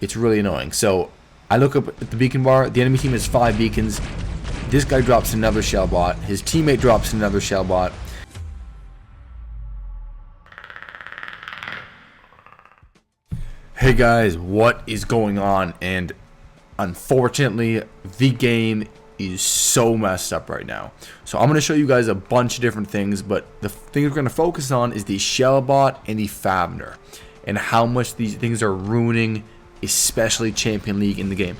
It's really annoying. So I look up at the beacon bar. The enemy team has 5 beacons. This guy drops another shell bot. His teammate drops another shell bot. Hey guys, what is going on? And unfortunately, the game is so messed up right now. So I'm going to show you guys a bunch of different things, but the thing we're going to focus on is the shell bot and the fafnir, and how much these things are ruining, especially Champion League in the game.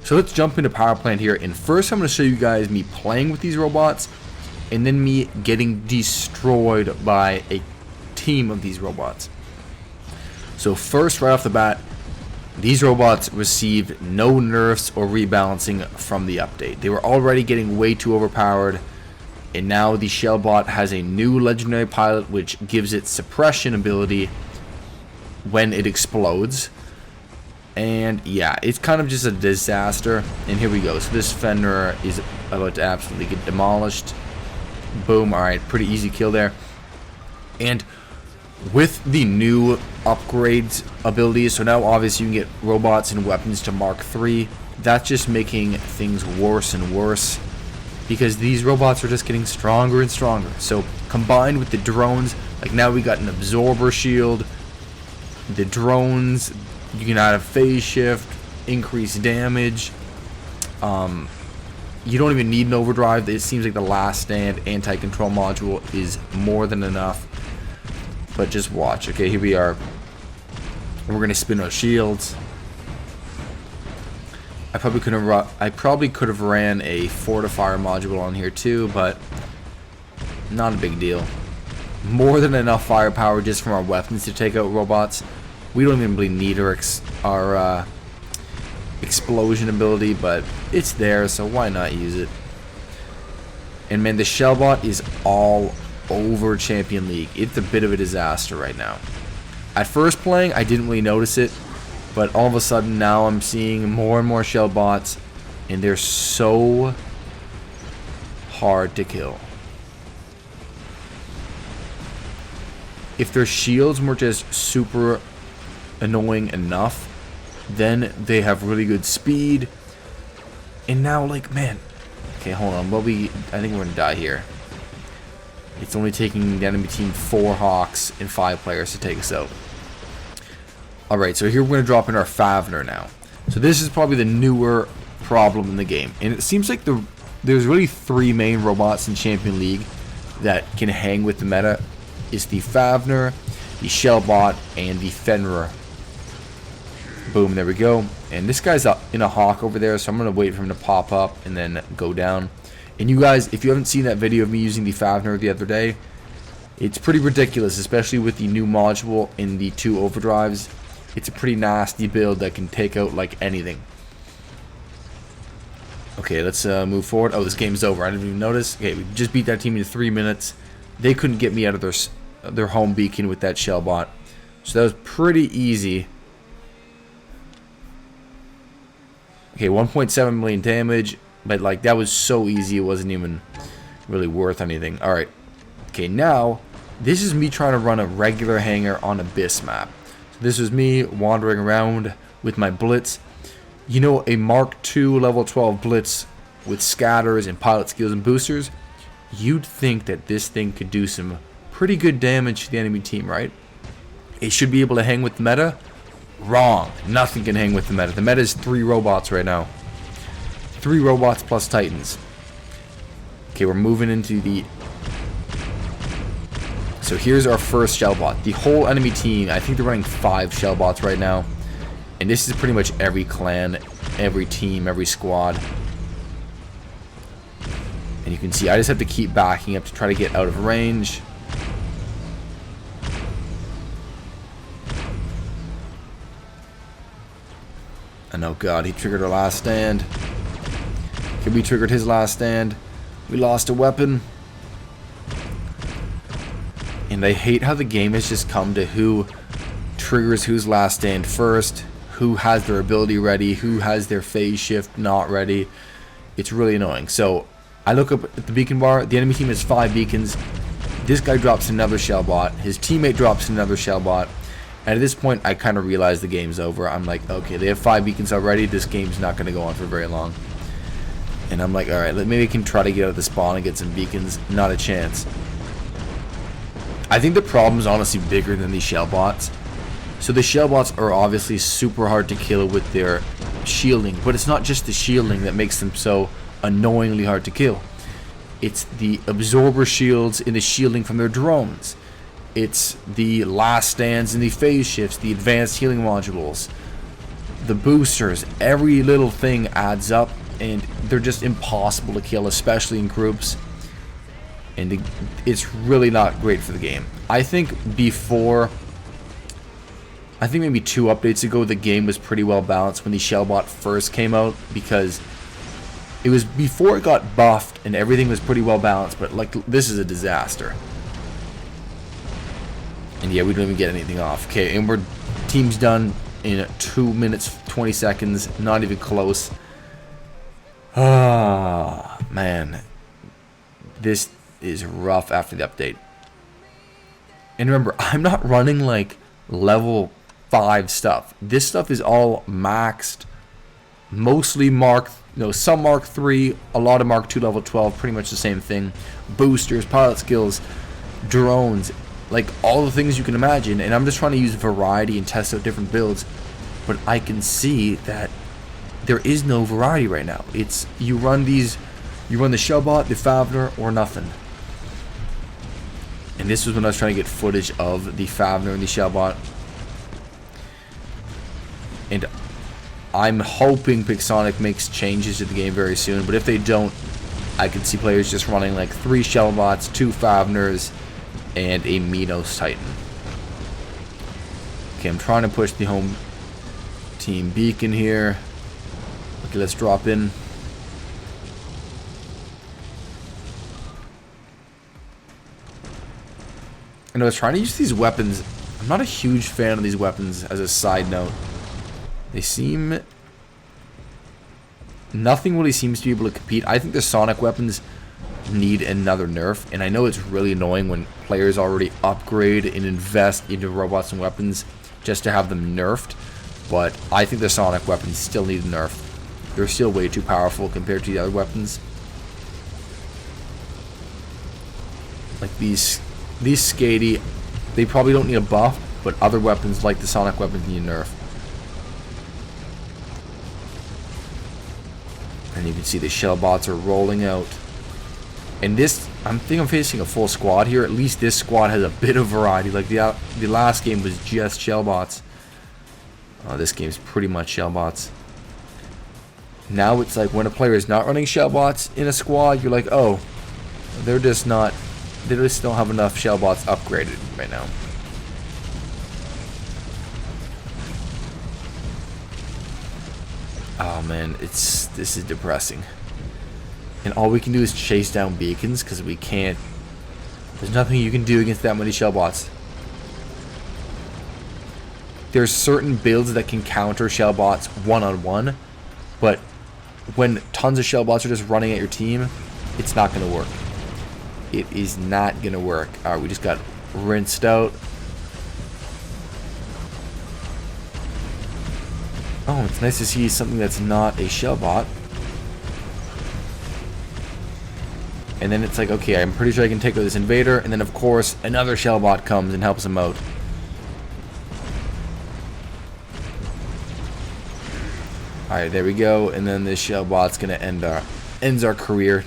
So let's jump into power plant here, and first I'm going to show you guys me playing with these robots, and then me getting destroyed by a team of these robots. So first, right off the bat, these robots received no nerfs or rebalancing from the update. They were already getting way too overpowered, and now the shell bot has a new legendary pilot which gives it suppression ability when it explodes. And yeah, it's kind of just a disaster. And here we go. So this fafnir is about to absolutely get demolished. Boom. Alright, pretty easy kill there. And with the new upgrades abilities, so now obviously you can get robots and weapons to Mark III. That's just making things worse and worse, because these robots are just getting stronger and stronger. So combined with the drones, like now we got an absorber shield, the drones, you can add a phase shift, increase damage. You don't even need an overdrive. It seems like the last stand anti-control module is more than enough. But just watch. Okay, here we are. We're gonna spin our shields. I probably could have ran a fortifier module on here too, but not a big deal. More than enough firepower just from our weapons to take out robots. We don't even really need our explosion ability, but it's there, so why not use it? And man, the shell bot is all over Champion League. It's a bit of a disaster right now. At first playing, I didn't really notice it, but all of a sudden now I'm seeing more and more shell bots, and they're so hard to kill. If their shields were just super annoying enough, then they have really good speed. And now, like, man, okay, hold on. I think we're gonna die here. It's only taking the enemy team 4 Hawks and 5 players to take us out. Alright, so here we're going to drop in our fafnir now. So this is probably the newer problem in the game. And it seems like there's really 3 main robots in Champion League that can hang with the meta. It's the fafnir, the shell bot, and the fafnir. Boom, there we go. And this guy's up in a Hawk over there, so I'm going to wait for him to pop up and then go down. And you guys, if you haven't seen that video of me using the fafnir the other day, it's pretty ridiculous, especially with the new module in the 2 overdrives. It's a pretty nasty build that can take out like anything. Okay, let's move forward. Oh, this game's over. I didn't even notice. Okay, we just beat that team in 3 minutes. They couldn't get me out of their home beacon with that shell bot. So that was pretty easy. Okay, 1.7 million damage. But like, that was so easy, it wasn't even really worth anything. Alright. Okay, now, this is me trying to run a regular hangar on Abyss map. So this is me wandering around with my blitz. You know, a Mark II level 12 blitz with scatters and pilot skills and boosters. You'd think that this thing could do some pretty good damage to the enemy team, right? It should be able to hang with the meta. Wrong. Nothing can hang with the meta. The meta is 3 robots right now. 3 robots plus titans. Okay, we're moving into the... So here's our first shell bot. The whole enemy team, I think they're running 5 shell bots right now. And this is pretty much every clan, every team, every squad. And you can see I just have to keep backing up to try to get out of range. And oh god, he triggered our last stand. Okay, we triggered his last stand. We lost a weapon. And I hate how the game has just come to who triggers whose last stand first, who has their ability ready, who has their phase shift not ready. It's really annoying. So I look up at the beacon bar. The enemy team has 5 beacons. This guy drops another shell bot. His teammate drops another shell bot. And at this point, I kind of realized the game's over. I'm like, okay, they have 5 beacons already. This game's not going to go on for very long. And I'm like, alright, maybe I can try to get out of the spawn and get some beacons. Not a chance. I think the problem's honestly bigger than these shell bots. So the shell bots are obviously super hard to kill with their shielding. But it's not just the shielding that makes them so annoyingly hard to kill. It's the absorber shields and the shielding from their drones. It's the last stands and the phase shifts, the advanced healing modules, the boosters. Every little thing adds up, and they're just impossible to kill, especially in groups. And it's really not great for the game. I think maybe 2 updates ago, the game was pretty well balanced when the Shellbot first came out, because it was before it got buffed and everything was pretty well balanced, but like this is a disaster. And yeah, we don't even get anything off. Okay, and we're team's done in 2 minutes 20 seconds, not even close. Ah, man. This is rough after the update. And remember, I'm not running like level 5 stuff. This stuff is all maxed. Mostly some Mark 3, a lot of Mark 2 level 12, pretty much the same thing. Boosters, pilot skills, drones, like all the things you can imagine. And I'm just trying to use variety and test out different builds. But I can see that there is no variety right now. It's you run the Shellbot, the Fafnir, or nothing. And this was when I was trying to get footage of the Fafnir and the Shellbot. And I'm hoping Pixonic makes changes to the game very soon, but if they don't, I can see players just running like 3 Shellbots, 2 Fafnirs, and a Minos Titan. Okay, I'm trying to push the home team beacon here. Okay, let's drop in. And I was trying to use these weapons. I'm not a huge fan of these weapons as a side note. They seem... Nothing really seems to be able to compete. I think the sonic weapons need another nerf. And I know it's really annoying when players already upgrade and invest into robots and weapons just to have them nerfed. But I think the sonic weapons still need a nerf. They're still way too powerful compared to the other weapons. Like these skatey, they probably don't need a buff, but other weapons like the sonic weapons need a nerf. And you can see the shell bots are rolling out. And this, I think I'm facing a full squad here. At least this squad has a bit of variety. Like the last game was just shell bots. This game's pretty much shell bots. Now it's like when a player is not running shell bots in a squad, you're like, oh, they just don't have enough shell bots upgraded right now. Oh man, this is depressing. And all we can do is chase down beacons because we can't. There's nothing you can do against that many shell bots. There's certain builds that can counter shell bots one-on-one, but when tons of shell bots are just running at your team, it's not going to work. It is not going to work. Alright, we just got rinsed out. Oh, it's nice to see something that's not a shell bot. And then it's like, okay, I'm pretty sure I can take out this invader. And then, of course, another shell bot comes and helps him out. Alright, there we go. And then this shell bot's going to ends our career.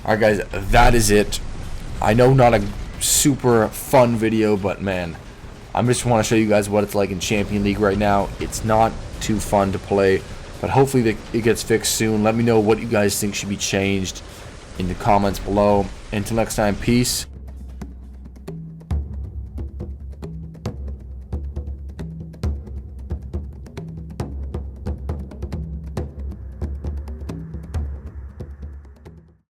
Alright, guys, that is it. I know not a super fun video, but man, I just want to show you guys what it's like in Champion League right now. It's not too fun to play, but hopefully it gets fixed soon. Let me know what you guys think should be changed in the comments below. Until next time, peace.